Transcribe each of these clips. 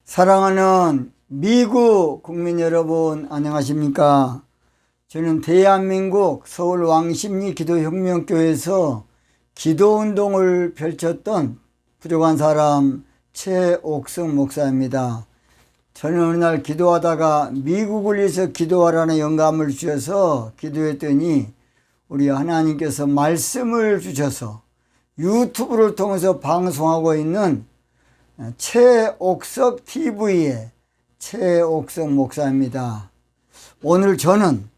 사랑하는 미국 국민 여러분, 안녕하십니까? 저는 대한민국 서울 왕십리 기도혁명교회에서 기도운동을 펼쳤던 부족한 사람 최옥성 목사입니다. 저는 어느 날 기도하다가 미국을 위해서 기도하라는 영감을 주셔서 기도했더니 우리 하나님께서 말씀을 주셔서 유튜브를 통해서 방송하고 있는 최옥석 TV의 최옥석 목사입니다. 오늘 저는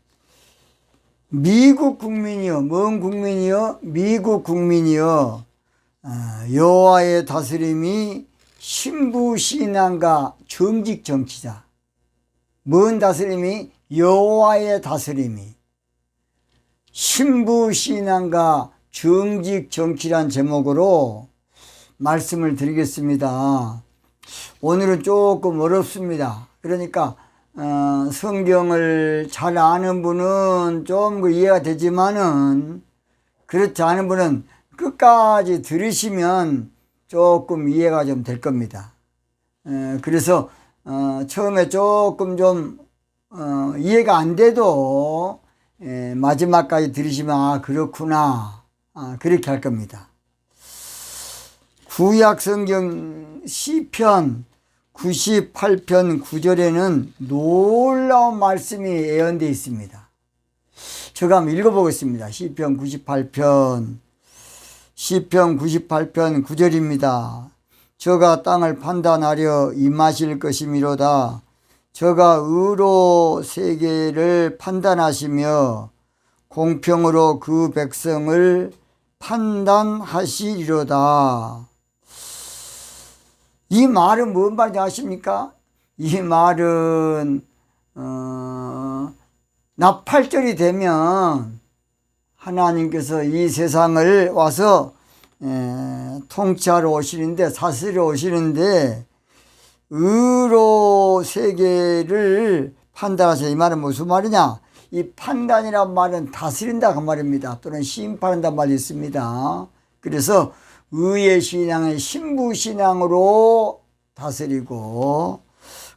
미국 국민이요, 먼 국민이요, 미국 국민이요, 여호와의 다스림이 신부신앙과 정직 정치자. 먼 다스림이 여호와의 다스림이 신부신앙과 정직 정치란 제목으로 말씀을 드리겠습니다. 오늘은 조금 어렵습니다. 그러니까 성경을 잘 아는 분은 좀 이해가 되지만은 그렇지 않은 분은 끝까지 들으시면 조금 이해가 좀 될 겁니다. 그래서 처음에 조금 좀 이해가 안 돼도 마지막까지 들으시면 아 그렇구나 그렇게 할 겁니다. 구약 성경 시편 98편 9절에는 놀라운 말씀이 예언되어 있습니다. 제가 한번 읽어보겠습니다. 시편 98편 9절입니다. 저가 땅을 판단하려 임하실 것이미로다. 저가 의로 세계를 판단하시며 공평으로 그 백성을 판단하시리로다. 이 말은 뭔 말인지 아십니까? 이 말은 나팔절이 되면 하나님께서 이 세상을 와서 통치하러 오시는데, 사슬러 오시는데 의로 세계를 판단하세요. 이 말은 무슨 말이냐? 이 판단이란 말은 다스린다 그 말입니다. 또는 심판한다는 말이 있습니다. 그래서 의의 신앙은 신부신앙으로 다스리고,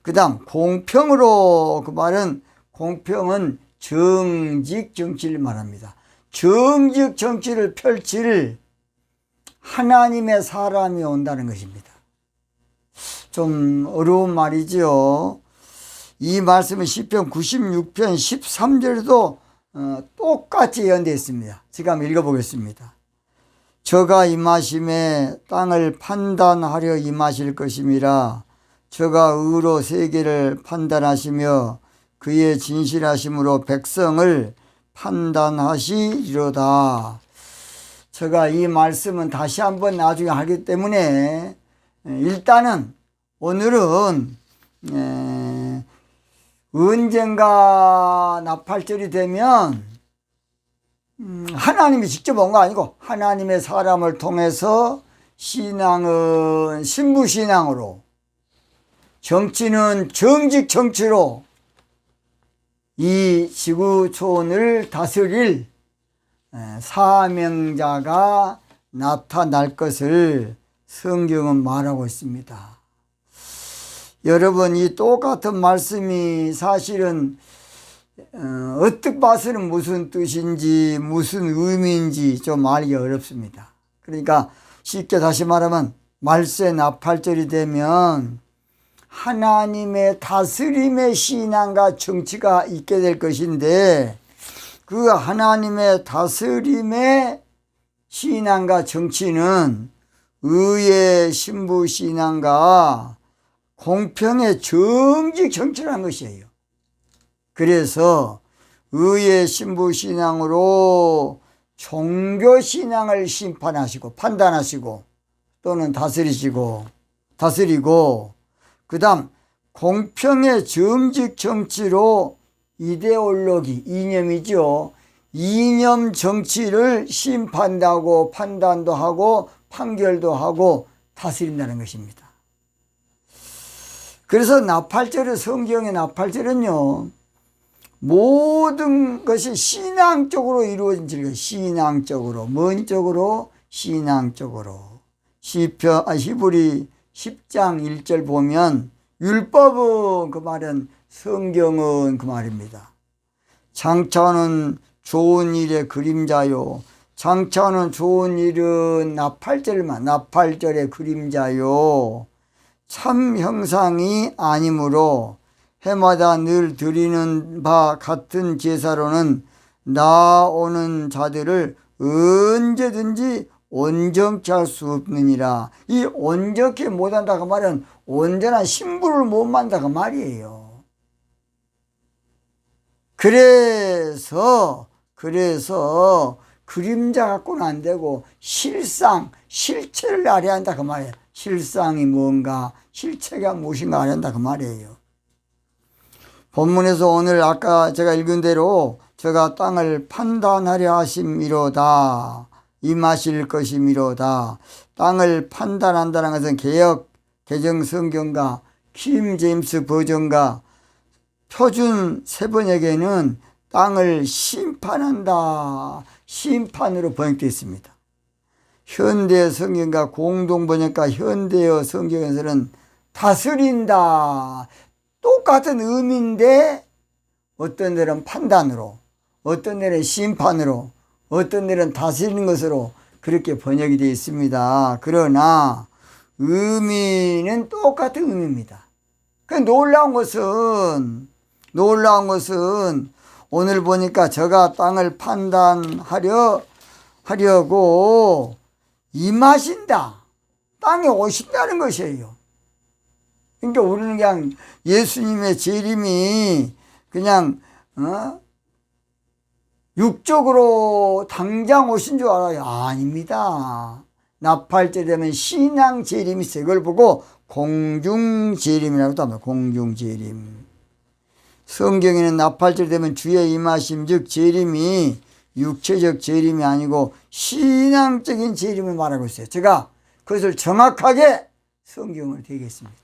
그 다음 공평으로, 그 말은 공평은 정직 정치를 말합니다. 정직 정치를 펼칠 하나님의 사람이 온다는 것입니다. 좀 어려운 말이죠. 이 말씀은 시편 96편 13절에도 똑같이 예언되어 있습니다. 제가 한번 읽어보겠습니다. 저가 임하심에 땅을 판단하려 임하실 것임이라. 저가 의로 세계를 판단하시며 그의 진실하심으로 백성을 판단하시리로다. 제가 이 말씀은 다시 한번 나중에 하기 때문에 일단은 오늘은 언젠가 나팔절이 되면 하나님이 직접 온 거 아니고 하나님의 사람을 통해서 신앙은 신부신앙으로, 정치는 정직 정치로 이 지구촌을 다스릴 사명자가 나타날 것을 성경은 말하고 있습니다. 여러분, 이 똑같은 말씀이 사실은 어떻게 봐서는 무슨 뜻인지 무슨 의미인지 좀 알기 어렵습니다. 그러니까 쉽게 다시 말하면 말세 나팔절이 되면 하나님의 다스림의 신앙과 정치가 있게 될 것인데, 그 하나님의 다스림의 신앙과 정치는 의의 신부신앙과 공평의 정직 정치라는 것이에요. 그래서 의의 신부신앙으로 종교신앙을 심판하시고 판단하시고 또는 다스리고, 그 다음 공평의 정직 정치로 이데올로기, 이념이죠. 이념 정치를 심판하고 판단도 하고 판결도 하고 다스린다는 것입니다. 그래서 나팔절의 성경의 나팔절은요, 모든 것이 신앙적으로 이루어진 질거예요. 신앙적으로, 뭔 쪽으로? 신앙적으로. 히브리 10장 1절 보면 율법은 그 말은 성경은 그 말입니다. 장차는 좋은 일의 그림자요. 장차는 좋은 일은 나팔절의 그림자요. 참 형상이 아니므로 해마다 늘 드리는 바 같은 제사로는 나오는 자들을 언제든지 온전케 할 수 없느니라. 이 온전케 못한다 그 말은 온전한 신부를 못 만든다 그 말이에요. 그래서 그림자 갖고는 안 되고 실체를 알아야 한다 그 말이에요. 실상이 뭔가 실체가 무엇인가 알아야 한다 그 말이에요. 본문에서 오늘 아까 제가 읽은 대로 제가 땅을 판단하려 하심이로다. 임하실 것이미로다. 땅을 판단한다는 것은 개역 개정 성경과 킹 제임스 버전과 표준 세번역에는 땅을 심판한다. 심판으로 번역되어 있습니다. 현대 성경과 공동 번역과 현대어 성경에서는 다스린다. 똑같은 의미인데 어떤 데는 판단으로, 어떤 데는 심판으로, 어떤 데는 다스리는 것으로 그렇게 번역이 되어 있습니다. 그러나 의미는 똑같은 의미입니다. 그 놀라운 것은 오늘 보니까 저가 땅을 하려고 임하신다. 땅에 오신다는 것이에요. 그러니까 우리는 그냥 예수님의 재림이 그냥 육적으로 당장 오신 줄 알아요. 아닙니다. 나팔절 되면 신앙 재림이 있어요. 이걸 보고 공중 재림이라고도 합니다. 공중 재림. 성경에는 나팔절 되면 주의 임하심 즉 재림이 육체적 재림이 아니고 신앙적인 재림을 말하고 있어요. 제가 그것을 정확하게 성경을 대겠습니다.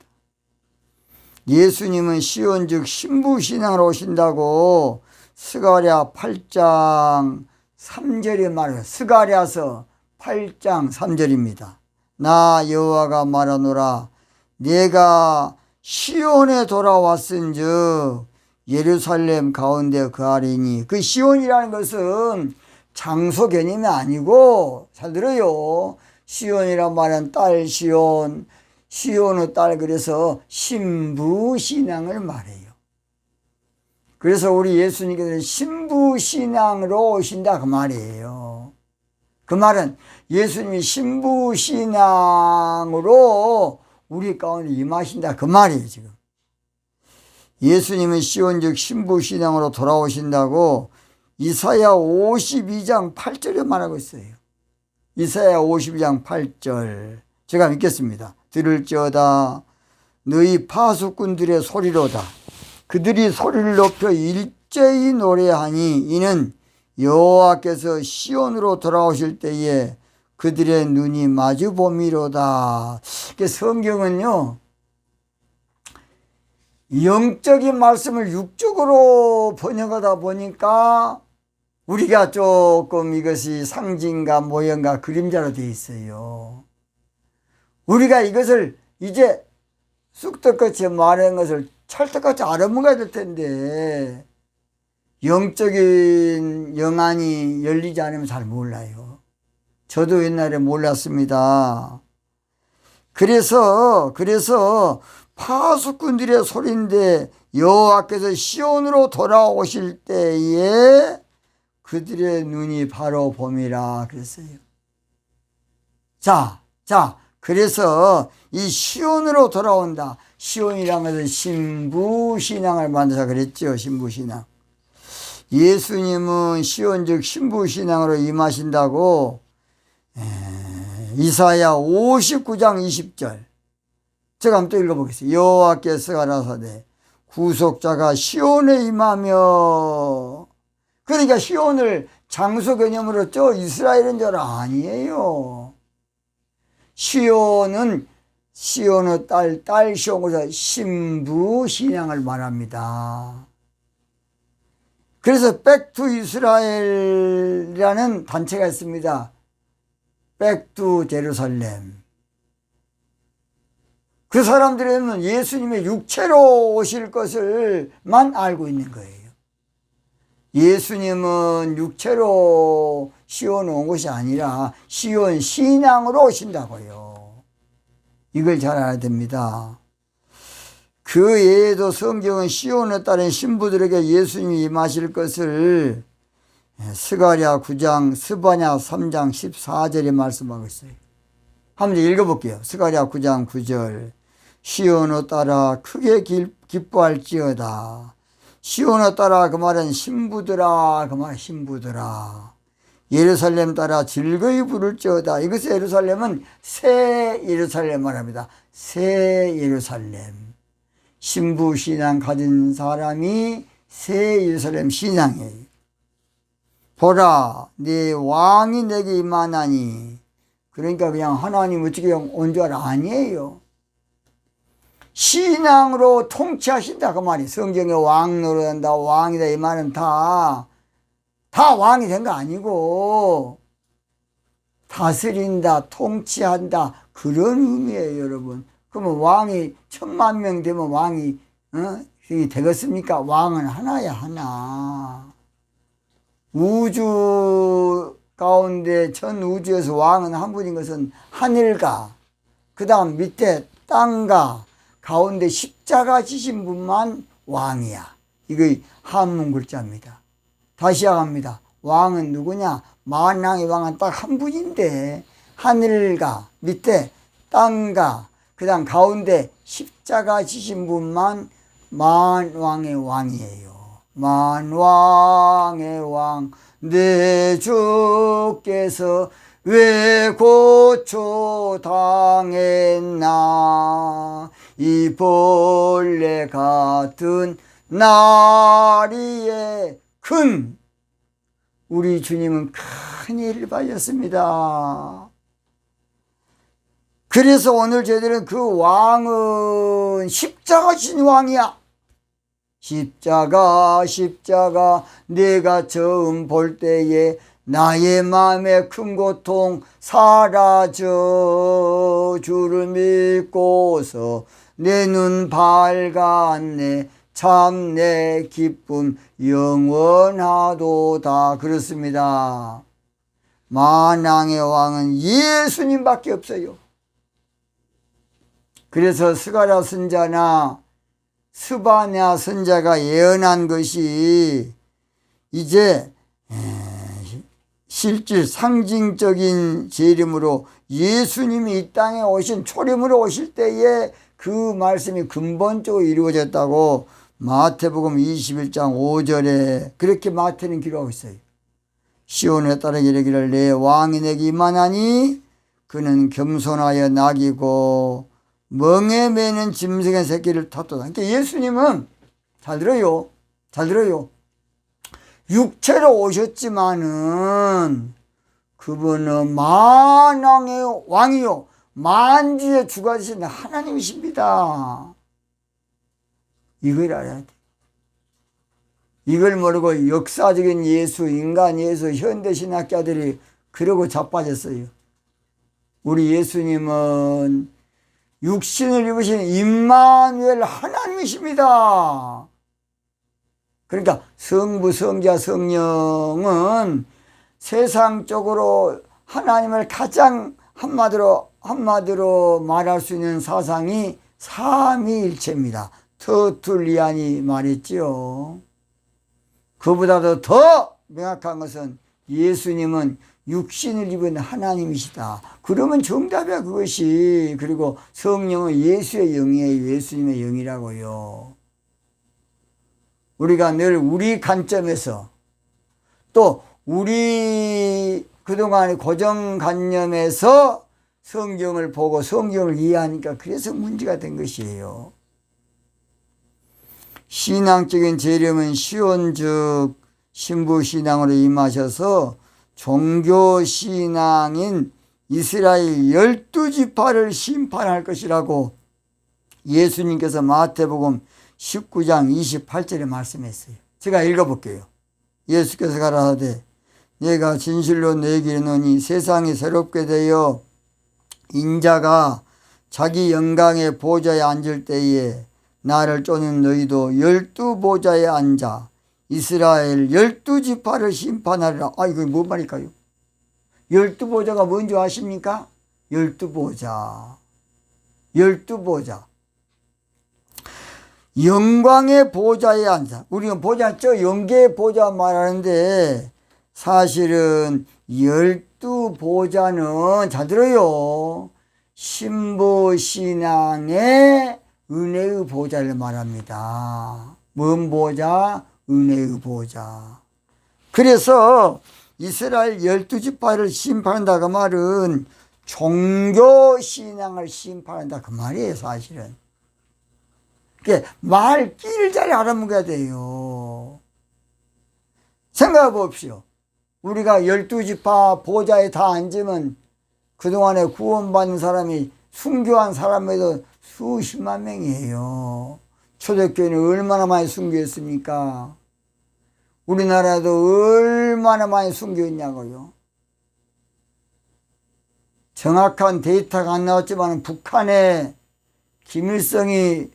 예수님은 시온 즉 신부신앙으로 오신다고 스가랴 8장 3절에 말해요. 스가랴서 8장 3절입니다. 나 여호와가 말하노라 내가 시온에 돌아왔은즉 예루살렘 가운데 거하리니. 그 시온이라는 것은 장소 개념이 아니고 잘 들어요. 시온이란 말은 딸 시온, 시온의 딸 그래서 신부신앙을 말해요. 그래서 우리 예수님께서는 신부신앙으로 오신다 그 말이에요. 그 말은 예수님이 신부신앙으로 우리 가운데 임하신다 그 말이에요. 지금 예수님은 시온 즉 신부신앙으로 돌아오신다고 이사야 52장 8절에 말하고 있어요. 이사야 52장 8절 제가 믿겠습니다. 들을지어다 너희 파수꾼들의 소리로다. 그들이 소리를 높여 일제히 노래하니 이는 여호와께서 시온으로 돌아오실 때에 그들의 눈이 마주보미로다. 성경은요 영적인 말씀을 육적으로 번역하다 보니까 우리가 조금 이것이 상징과 모형과 그림자로 되어 있어요. 우리가 이것을 이제 쑥떡같이 말하는 것을 찰떡같이 알아먹어야 될 텐데 영적인 영안이 열리지 않으면 잘 몰라요. 저도 옛날에 몰랐습니다. 그래서 파수꾼들의 소리인데 여호와께서 시온으로 돌아오실 때에 그들의 눈이 바로 봄이라 그랬어요. 자, 그래서 이 시온으로 돌아온다. 시온이란 것은 신부신앙을 만드사 그랬죠. 신부신앙. 예수님은 시온 즉 신부신앙으로 임하신다고 이사야 59장 20절 제가 한번 또 읽어보겠습니다. 여호와께서 가라사대 구속자가 시온에 임하며. 그러니까 시온을 장소 개념으로 이스라엘인 줄 아니에요. 시온의 딸 시온으로 신부신앙을 말합니다. 그래서 백투 이스라엘이라는 단체가 있습니다. 백투 제루살렘. 그 사람들은 예수님의 육체로 오실 것을만 알고 있는 거예요. 예수님은 육체로 시온 온 것이 아니라 시온 신앙으로 오신다고요. 이걸 잘 알아야 됩니다. 그 외에도 성경은 시온에 따른 신부들에게 예수님이 임하실 것을 스가랴 9장, 스바냐 3장 14절에 말씀하고 있어요. 한번 읽어볼게요. 스가랴 9장 9절. 시온에 따라 크게 기뻐할지어다. 시온에 따라 그 말은 신부들아, 그 말 신부들아. 예루살렘 따라 즐거이 부를지어다. 이것의 예루살렘은 새 예루살렘 말합니다. 새 예루살렘. 신부 신앙 가진 사람이 새 예루살렘 신앙이에요. 보라, 네 왕이 내게 임하나니. 그러니까 그냥 하나님 어떻게 온 줄 아니에요. 신앙으로 통치하신다 그 말이. 성경에 왕 노릇한다, 왕이다 이 말은 다 왕이 된 거 아니고 다스린다, 통치한다 그런 의미예요, 여러분. 그러면 왕이 10,000명 되면 왕이 되겠습니까? 왕은 하나야, 하나. 우주 가운데 전 우주에서 왕은 한 분인 것은 하늘과 그 다음 밑에 땅과 가운데 십자가 지신 분만 왕이야. 이거 한문 글자입니다. 다시 합니다. 왕은 누구냐? 만왕의 왕은 딱 한 분인데 하늘과 밑에 땅과 그 다음 가운데 십자가 지신 분만 만왕의 왕이에요. 만왕의 왕 내 주께서 왜 고초당했나 이 벌레 같은 나리에 큰 우리 주님은 큰 일을 받으셨습니다. 그래서 오늘 저희들은 그 왕은 십자가 진 왕이야. 십자가 내가 처음 볼 때에 나의 마음에 큰 고통 사라져 주를 믿고서 내 눈 밝았네 참 내 기쁨 영원하도다. 그렇습니다. 만왕의 왕은 예수님밖에 없어요. 그래서 스가랴 선자나 스바냐 선자가 예언한 것이 이제 실질 상징적인 재림으로 예수님이 이 땅에 오신 초림으로 오실 때에 그 말씀이 근본적으로 이루어졌다고 마태복음 21장 5절에 그렇게 마태는 기록하고 있어요. 시온에 따라 이르기를 내 왕이 내게 임하나니 그는 겸손하여 낙이고 멍에 매는 짐승의 새끼를 탔도다. 그러니까 예수님은 잘 들어요. 육체로 오셨지만은 그분은 만왕의 왕이요 만주의 주가 되신 하나님이십니다. 이걸 알아야 돼. 이걸 모르고 역사적인 예수, 인간 예수, 현대신학자들이 그러고 자빠졌어요. 우리 예수님은 육신을 입으신 임마누엘 하나님이십니다. 그러니까 성부, 성자, 성령은 세상적으로 하나님을 가장 한마디로 말할 수 있는 사상이 삼위일체입니다. 터툴리안이 말했지요. 그보다도 더 명확한 것은 예수님은 육신을 입은 하나님이시다. 그러면 정답이야 그것이. 그리고 성령은 예수의 영이에요. 예수님의 영이라고요. 우리가 늘 우리 관점에서 또 우리 그동안의 고정관념에서 성경을 보고 성경을 이해하니까 그래서 문제가 된 것이에요. 신앙적인 재림은 시온 즉 신부신앙으로 임하셔서 종교신앙인 이스라엘 12지파를 심판할 것이라고 예수님께서 마태복음 19장 28절에 말씀했어요. 제가 읽어볼게요. 예수께서 가라사대 내가 진실로 너희에게 이르노니 세상이 새롭게 되어 인자가 자기 영광의 보좌에 앉을 때에 나를 쫓는 너희도 12보좌에 앉아 이스라엘 12지파를 심판하리라. 이거 뭔 말일까요? 12보좌가 뭔지 아십니까? 12보좌. 12보좌. 영광의 보좌에 앉아. 우리는 보좌, 저 영계의 보좌 말하는데 사실은 12보좌는 잘 들어요. 신부신앙의 은혜의 보좌를 말합니다. 뭔 보좌? 은혜의 보좌. 그래서 이스라엘 12지파를 심판한다 그 말은 종교신앙을 심판한다 그 말이에요 사실은. 그러니까 말귀를 잘 알아먹어야 돼요. 생각해 봅시오. 우리가 12지파 보좌에 다 앉으면 그동안에 구원받은 사람이 순교한 사람에도 수십만 명이에요. 초대교회는 얼마나 많이 순교했습니까? 우리나라도 얼마나 많이 순교했냐고요. 정확한 데이터가 안 나왔지만 북한에 김일성이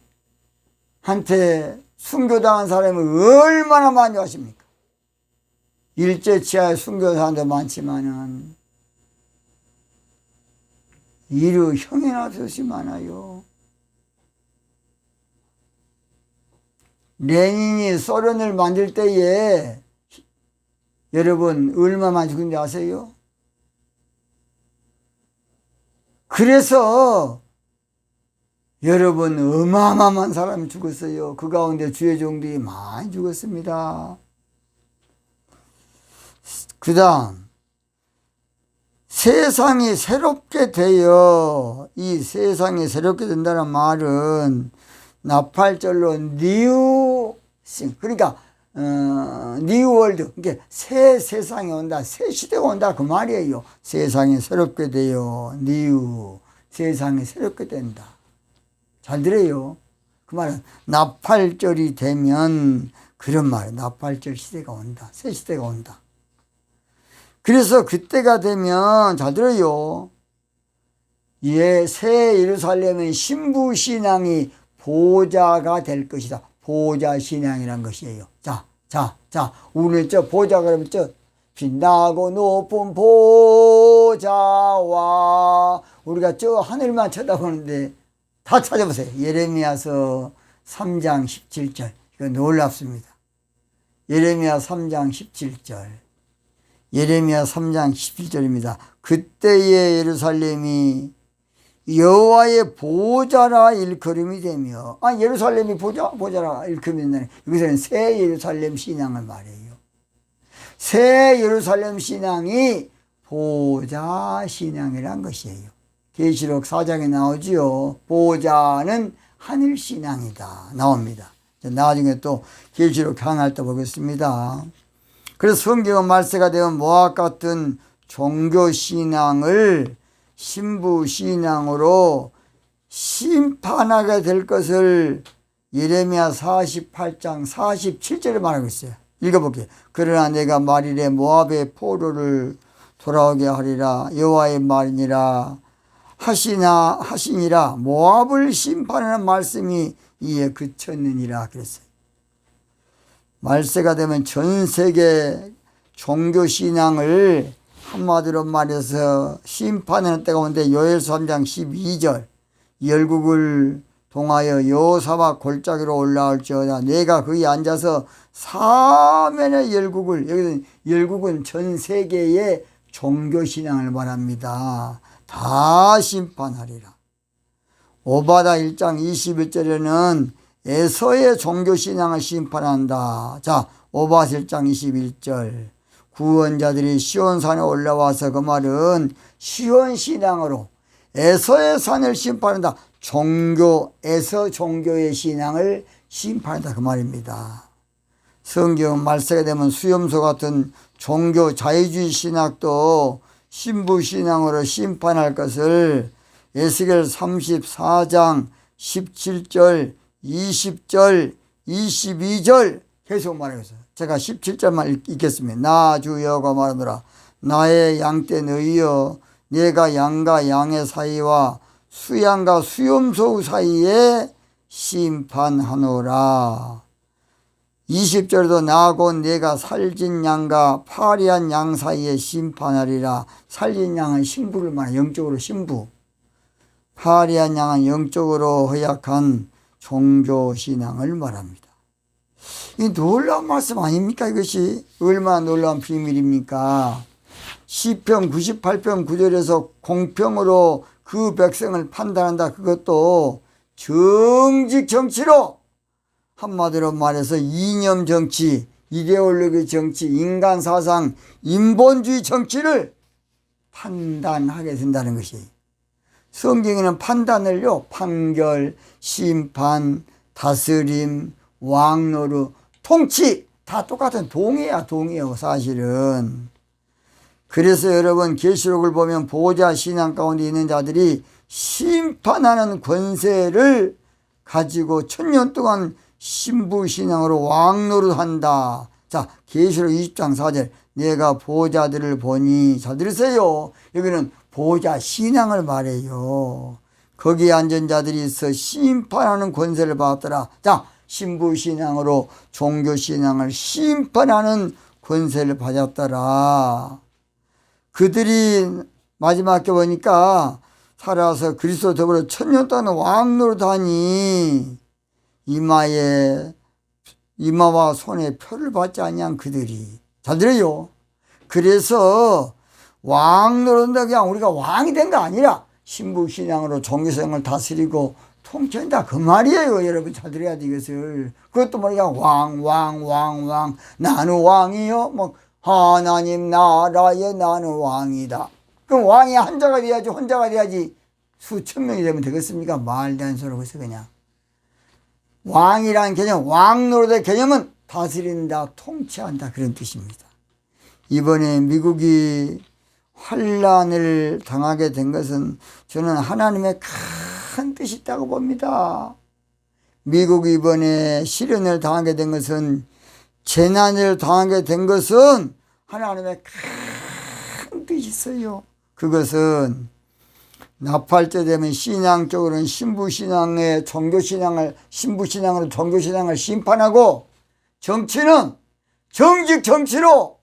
한테 순교당한 사람이 얼마나 많이 왔습니까? 일제치하에 순교한 사람도 많지만은 이루 형이나 듯이 많아요. 레닌이 소련을 만들 때에 여러분 얼마나 죽은지 아세요? 그래서 여러분 어마어마한 사람이 죽었어요. 그 가운데 주의 종들이 많이 죽었습니다. 그 다음 세상이 새롭게 되어, 이 세상이 새롭게 된다는 말은 나팔절로 뉴 싱, 그러니까 뉴 월드, 그러니까 새 세상이 온다, 새 시대가 온다 그 말이에요. 세상이 새롭게 되어 뉴, 세상이 새롭게 된다. 잘 들어요. 그 말은 나팔절이 되면 그런 말이에요. 나팔절 시대가 온다, 새 시대가 온다. 그래서 그때가 되면 잘 들어요. 새 예루살렘은 신부신앙이 보좌가 될 것이다. 보좌신앙이란 것이에요. 자, 오늘 저 보좌 그러면 저 빛나고 높은 보좌와, 우리가 저 하늘만 쳐다보는데 다 찾아보세요. 예레미야서 3장 17절. 이거 놀랍습니다. 예레미야 3장 17절. 예레미야 3장 17절입니다. 그때의 예루살렘이 여호와의 보좌라 일컬음이 되며, 예루살렘이 보좌라 일컬음이 된다는, 여기서는 새 예루살렘 신앙을 말해요. 새 예루살렘 신앙이 보좌 신앙이란 것이에요. 계시록 4장에 나오지요. 보좌는 하늘 신앙이다 나옵니다. 나중에 또 계시록 강할 때 보겠습니다. 그래서 성경은 말세가 되면 모압 같은 종교신앙을 신부신앙으로 심판하게 될 것을 예레미야 48장 47절에 말하고 있어요. 읽어볼게요. 그러나 내가 말이래 모압의 포로를 돌아오게 하리라. 여호와의 말이니라 하시니라. 모압을 심판하는 말씀이 이에 그쳤느니라 그랬어요. 말세가 되면 전 세계 종교신앙을 한마디로 말해서 심판하는 때가 오는데, 요엘서 3장 12절 열국을 동하여 여호사밧 골짜기로 올라올지어다. 내가 거기 앉아서 사면의 열국을, 여기서 열국은 전 세계의 종교신앙을 말합니다. 다 심판하리라. 오바다 1장 21절에는 에서의 종교신앙을 심판한다. 자, 오바다 1장 21절 구원자들이 시온산에 올라와서, 그 말은 시온신앙으로 에서의 산을 심판한다. 에서 종교의 신앙을 심판한다 그 말입니다. 성경은 말세가 되면 수염소 같은 종교 자유주의 신학도 신부신앙으로 심판할 것을 에스겔 34장 17절 20절 22절 계속 말하고 있어요. 제가 17절만 읽겠습니다. 나 주 여호와가 말하노라. 나의 양떼 너희여, 내가 양과 양의 사이와 수양과 수염소 사이에 심판하노라. 20절도 나고 내가 살진 양과 파리한 양 사이에 심판하리라. 살진 양은 신부를 말해, 영적으로 신부. 파리한 양은 영적으로 허약한 종교신앙을 말합니다. 이 놀라운 말씀 아닙니까? 이것이 얼마나 놀라운 비밀입니까? 시편 98편 9절에서 공평으로 그 백성을 판단한다. 그것도 정직 정치로, 한마디로 말해서 이념 정치, 이데올로기 정치, 인간 사상, 인본주의 정치를 판단하게 된다는 것이. 성경에는 판단을요, 판결, 심판, 다스림, 왕노릇, 통치 다 똑같은 동의예요, 사실은. 그래서 여러분, 계시록을 보면 보호자 신앙 가운데 있는 자들이 심판하는 권세를 가지고 1000년 동안 신부 신앙으로 왕노릇한다. 자, 계시록 20장 4절. 내가 보호자들을 보니, 잘 들으세요. 여기는 보호자 신앙을 말해요. 거기에 앉은 자들이 있어 심판하는 권세를 받았더라. 자, 신부 신앙으로 종교 신앙을 심판하는 권세를 받았더라. 그들이 마지막 게 보니까 살아서 그리스도 더불어 1000년 동안 왕노릇하니 이마와 손에 표를 받지 아니한 그들이. 잘 들어요. 그래서 왕노릇한다, 그냥 우리가 왕이 된 거 아니라 신부 신앙으로 종교생을 다스리고 통치한다, 그 말이에요. 여러분 잘 들어야 돼, 이것을. 그것도 뭐냐, 왕 나는 왕이요, 뭐 하나님 나라에 나는 왕이다. 그럼 왕이 한자가 돼야지, 혼자가 돼야지 수천 명이 되면 되겠습니까? 말도 안 소리고 있어. 그냥 왕이라는 개념, 왕노릇의 개념은 다스린다, 통치한다, 그런 뜻입니다. 이번에 미국이 환란을 당하게 된 것은 저는 하나님의 큰 뜻이 있다고 봅니다. 미국이 이번에 시련을 당하게 된 것은, 재난을 당하게 된 것은 하나님의 큰 뜻이 있어요. 그것은 나팔때 되면 신앙적으로는 신부신앙의 종교신앙을, 신부신앙으로 종교신앙을 심판하고, 정치는 정직 정치로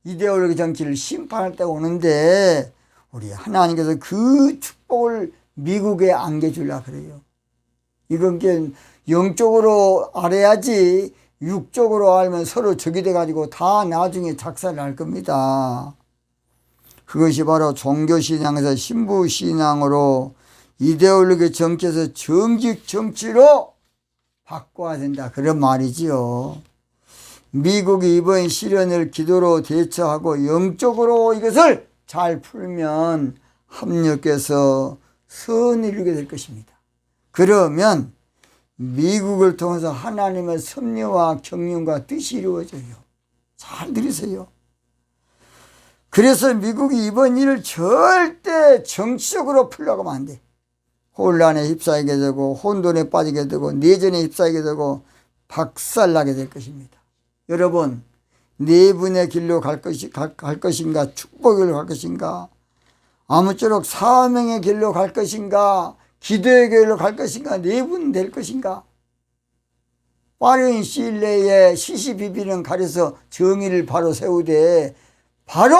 이데올로기 정치를 심판할 때가 오는데, 우리 하나님께서 그 축복을 미국에 안겨주려고 그래요. 이건 영적으로 알아야지 육적으로 알면 서로 적이 돼가지고 다 나중에 작살을 날 겁니다. 그것이 바로 종교신앙에서 신부신앙으로 이데올로기 정치에서 정직 정치로 바꿔야 된다, 그런 말이지요. 미국이 이번 시련을 기도로 대처하고 영적으로 이것을 잘 풀면 합력해서 선을 이루게 될 것입니다. 그러면 미국을 통해서 하나님의 섭리와 경륜과 뜻이 이루어져요. 잘 들으세요. 그래서 미국이 이번 일을 절대 정치적으로 풀려고 하면 안 돼. 혼란에 휩싸이게 되고, 혼돈에 빠지게 되고, 내전에 휩싸이게 되고, 박살나게 될 것입니다. 여러분, 네 분의 길로 갈 것인가, 축복의 길로 갈 것인가, 아무쪼록 사명의 길로 갈 것인가, 기도의 길로 갈 것인가, 네 분 될 것인가. 빠른 시일 내에 시시비비는 가려서 정의를 바로 세우되 바로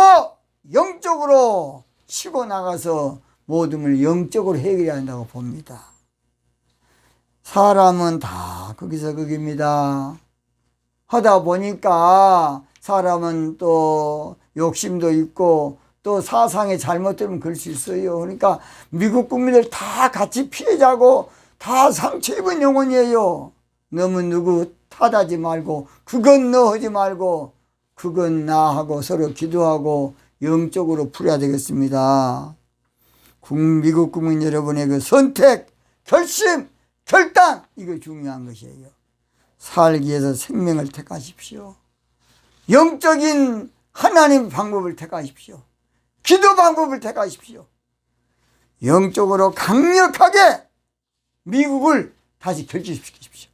영적으로 치고 나가서 모든 걸 영적으로 해결해야 한다고 봅니다. 사람은 다 거기서 거기입니다. 하다 보니까 사람은 또 욕심도 있고 또 사상이 잘못되면 그럴 수 있어요. 그러니까 미국 국민들 다 같이 피해자고 다 상처 입은 영혼이에요. 너무 누구 탓하지 말고, 그건 너 하지 말고, 그건 나 하고 서로 기도하고 영적으로 풀어야 되겠습니다. 미국 국민 여러분의 그 선택, 결심, 결단, 이거 중요한 것이에요. 살기 위해서 생명을 택하십시오. 영적인 하나님 방법을 택하십시오. 기도 방법을 택하십시오. 영적으로 강력하게 미국을 다시 결집시키십시오.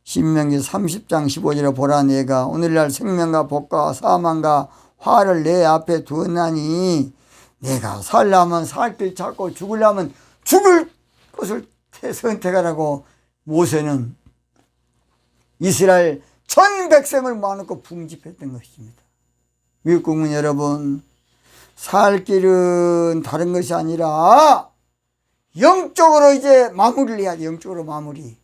신명기 30장 15절에 보라, 내가 오늘날 생명과 복과 사망과 화를 내 앞에 두었나니 내가 살려면 살 길 찾고 죽으려면 죽을 것을 선택하라고 모세는 이스라엘 전 백성을 모아놓고 붕집했던 것입니다. 미국 국민 여러분, 살 길은 다른 것이 아니라 영적으로 이제 마무리를 해야 돼. 영적으로 마무리.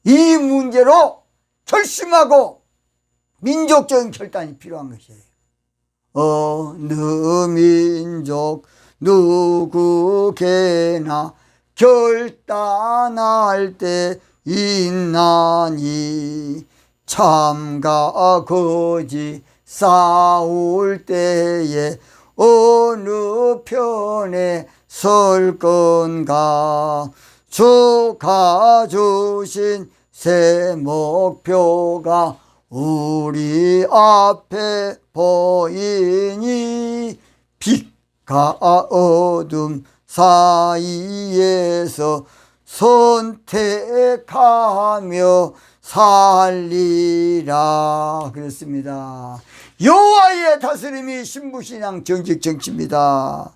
이 문제로 결심하고 민족적인 결단이 필요한 것이에요. 어느 민족 누구게나 결단할 때 있나니 참과 거짓 싸울 때에 어느 편에 설 건가. 주가 주신 새 목표가 우리 앞에 보이니 빛과 어둠 사이에서 선택하며 살리라 그랬습니다. 여호와의 다스림이 신부신앙 정직정치입니다.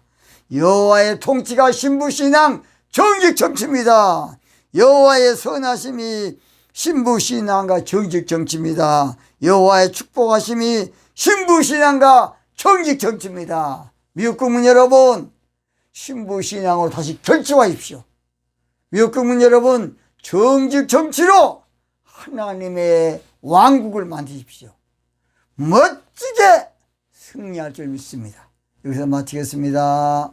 여호와의 통치가 신부신앙 정직정치입니다. 여호와의 선하심이 신부신앙과 정직정치입니다. 여호와의 축복하심이 신부신앙과 정직정치입니다. 미국 국민 여러분, 신부신앙으로 다시 결정하십시오. 미국 국민 여러분, 정직정치로 하나님의 왕국을 만드십시오. 멋지게 승리할 줄 믿습니다. 여기서 마치겠습니다.